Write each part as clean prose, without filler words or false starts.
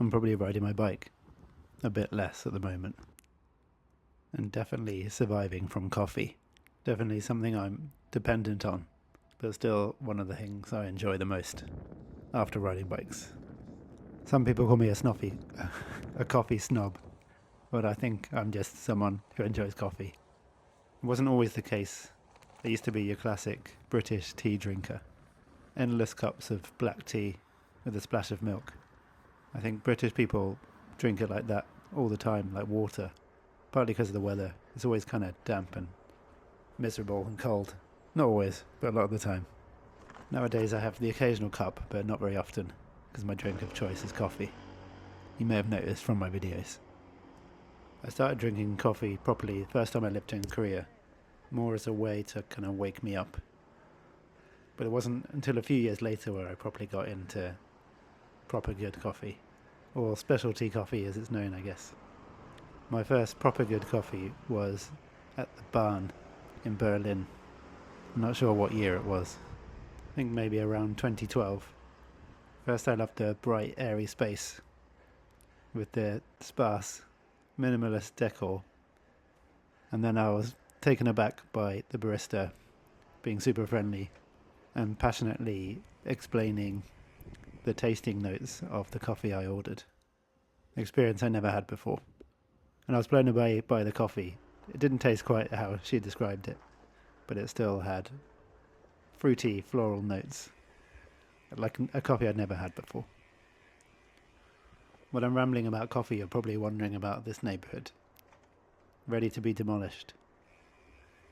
I'm probably riding my bike a bit less at the moment. And definitely surviving from coffee. Definitely something I'm dependent on, but still one of the things I enjoy the most after riding bikes. Some people call me a coffee snob, but I think I'm just someone who enjoys coffee. It wasn't always the case. I used to be your classic British tea drinker. Endless cups of black tea with a splash of milk. I think British people drink it like that all the time, like water. Partly because of the weather. It's always kind of damp and miserable and cold. Not always, but a lot of the time. Nowadays I have the occasional cup, but not very often, because my drink of choice is coffee. You may have noticed from my videos. I started drinking coffee properly the first time I lived in Korea, more as a way to kind of wake me up. But it wasn't until a few years later where I properly got into proper good coffee, or specialty coffee as it's known, I guess. My first proper good coffee was at the barn in Berlin. I'm not sure what year it was. I think maybe around 2012. First I loved the bright, airy space with the sparse, minimalist decor. And then I was taken aback by the barista being super friendly and passionately explaining the tasting notes of the coffee I ordered. An experience I never had before. And I was blown away by the coffee. It didn't taste quite how she described it, but it still had fruity, floral notes, like a coffee I'd never had before. When I'm rambling about coffee, you're probably wondering about this neighbourhood, ready to be demolished.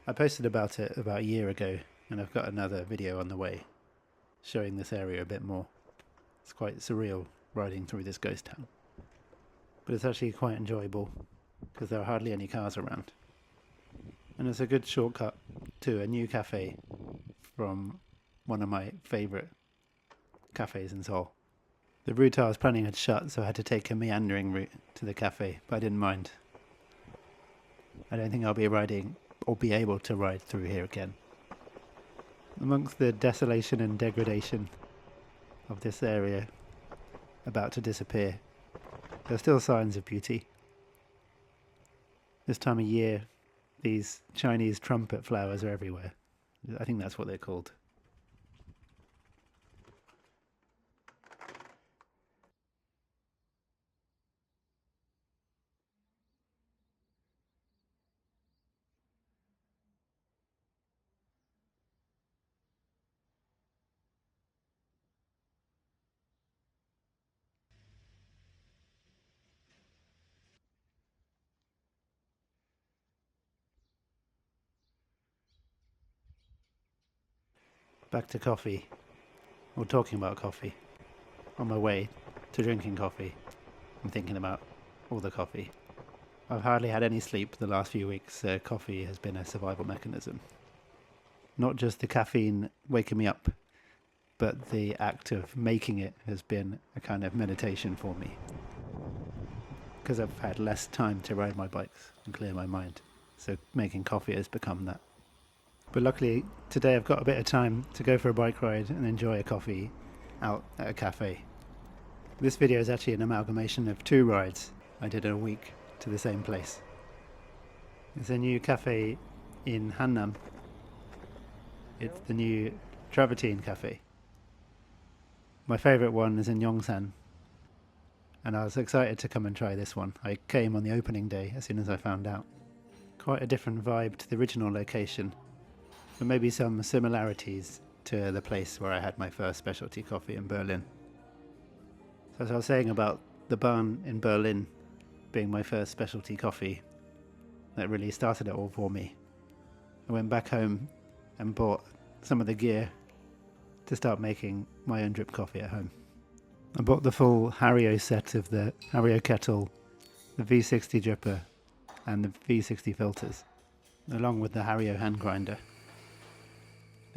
I posted about it about a year ago, and I've got another video on the way, showing this area a bit more. It's quite surreal riding through this ghost town. But it's actually quite enjoyable, because there are hardly any cars around. And it's a good shortcut to a new cafe from one of my favourite cafes in Seoul. The route I was planning had shut, so I had to take a meandering route to the cafe, but I didn't mind. I don't think I'll be riding or be able to ride through here again. Amongst the desolation and degradation of this area about to disappear, there are still signs of beauty. This time of year, these Chinese trumpet flowers are everywhere. I think that's what they're called. Back to coffee, or talking about coffee. On my way to drinking coffee, I'm thinking about all the coffee. I've hardly had any sleep the last few weeks, so coffee has been a survival mechanism. Not just the caffeine waking me up, but the act of making it has been a kind of meditation for me. Because I've had less time to ride my bikes and clear my mind, so making coffee has become that. But luckily, today I've got a bit of time to go for a bike ride and enjoy a coffee out at a cafe. This video is actually an amalgamation of 2 rides I did in a week to the same place. It's a new cafe in Hannam. It's the new Travatine cafe. My favourite one is in Yongsan, and I was excited to come and try this one. I came on the opening day as soon as I found out. Quite a different vibe to the original location, but maybe some similarities to the place where I had my first specialty coffee in Berlin. So as I was saying about the barn in Berlin being my first specialty coffee, that really started it all for me. I went back home and bought some of the gear to start making my own drip coffee at home. I bought the full Hario set of the Hario kettle, the V60 dripper and the V60 filters, along with the Hario hand grinder.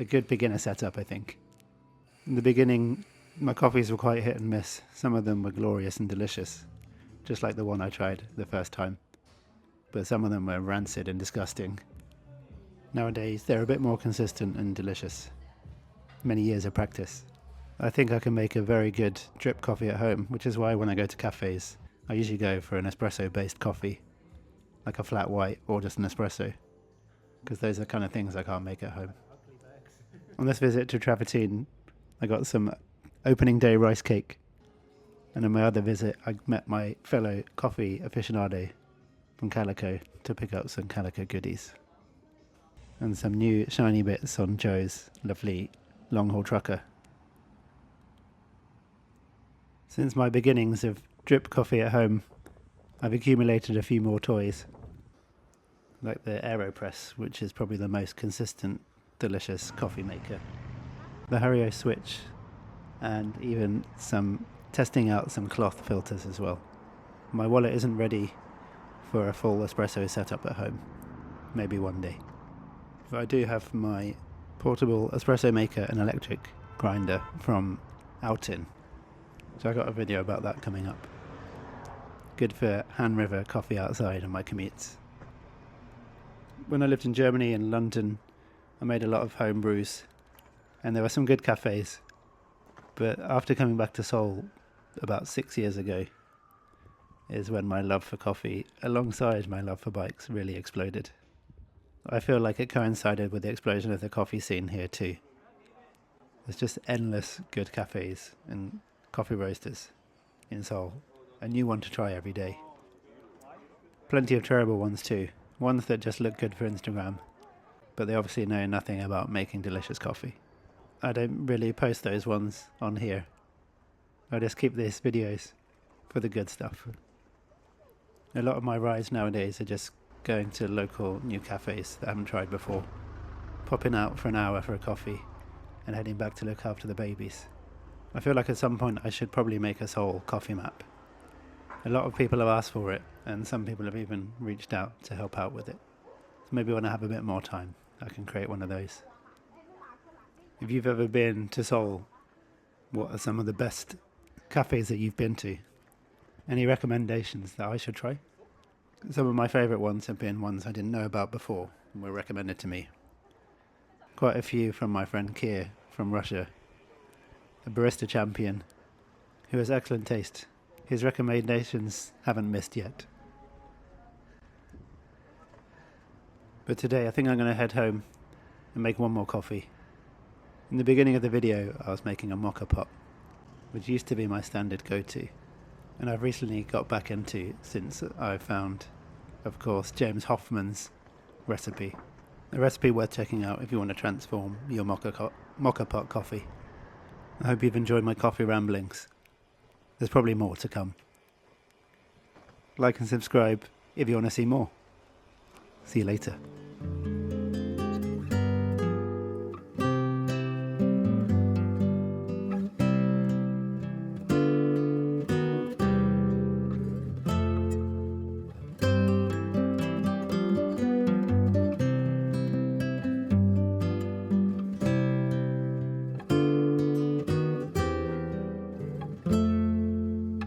A good beginner setup, I think. In the beginning, my coffees were quite hit and miss. Some of them were glorious and delicious, just like the one I tried the first time. But some of them were rancid and disgusting. Nowadays, they're a bit more consistent and delicious. Many years of practice. I think I can make a very good drip coffee at home, which is why when I go to cafes, I usually go for an espresso-based coffee, like a flat white or just an espresso, because those are the kind of things I can't make at home. On this visit to Travatine, I got some opening day rice cake, and on my other visit, I met my fellow coffee aficionado from Calico to pick up some Calico goodies. And some new shiny bits on Joe's lovely long haul trucker. Since my beginnings of drip coffee at home, I've accumulated a few more toys, like the AeroPress, which is probably the most consistent, delicious coffee maker, the Hario switch, and even testing out some cloth filters as well. My wallet isn't ready for a full espresso setup at home, maybe one day. But I do have my portable espresso maker and electric grinder from Outin, so I got a video about that coming up. Good for hand river coffee outside on my commutes. When I lived in Germany and London, I made a lot of home brews, and there were some good cafes. But after coming back to Seoul about 6 years ago is when my love for coffee, alongside my love for bikes, really exploded. I feel like it coincided with the explosion of the coffee scene here too. There's just endless good cafes and coffee roasters in Seoul. A new one to try every day. Plenty of terrible ones too. Ones that just look good for Instagram, but they obviously know nothing about making delicious coffee. I don't really post those ones on here. I just keep these videos for the good stuff. A lot of my rides nowadays are just going to local new cafes that I haven't tried before, popping out for an hour for a coffee, and heading back to look after the babies. I feel like at some point I should probably make a Seoul coffee map. A lot of people have asked for it, and some people have even reached out to help out with it. So maybe when I have a bit more time, I can create one of those. If you've ever been to Seoul, what are some of the best cafes that you've been to? Any recommendations that I should try? Some of my favourite ones have been ones I didn't know about before and were recommended to me. Quite a few from my friend Kier from Russia, a barista champion who has excellent taste. His recommendations haven't missed yet. But today I think I'm going to head home and make one more coffee. In the beginning of the video I was making a mocha pot, which used to be my standard go-to, and I've recently got back into since I found, of course, James Hoffman's recipe. A recipe worth checking out if you want to transform your mocha pot coffee. I hope you've enjoyed my coffee ramblings. There's probably more to come. Like and subscribe if you want to see more. See you later.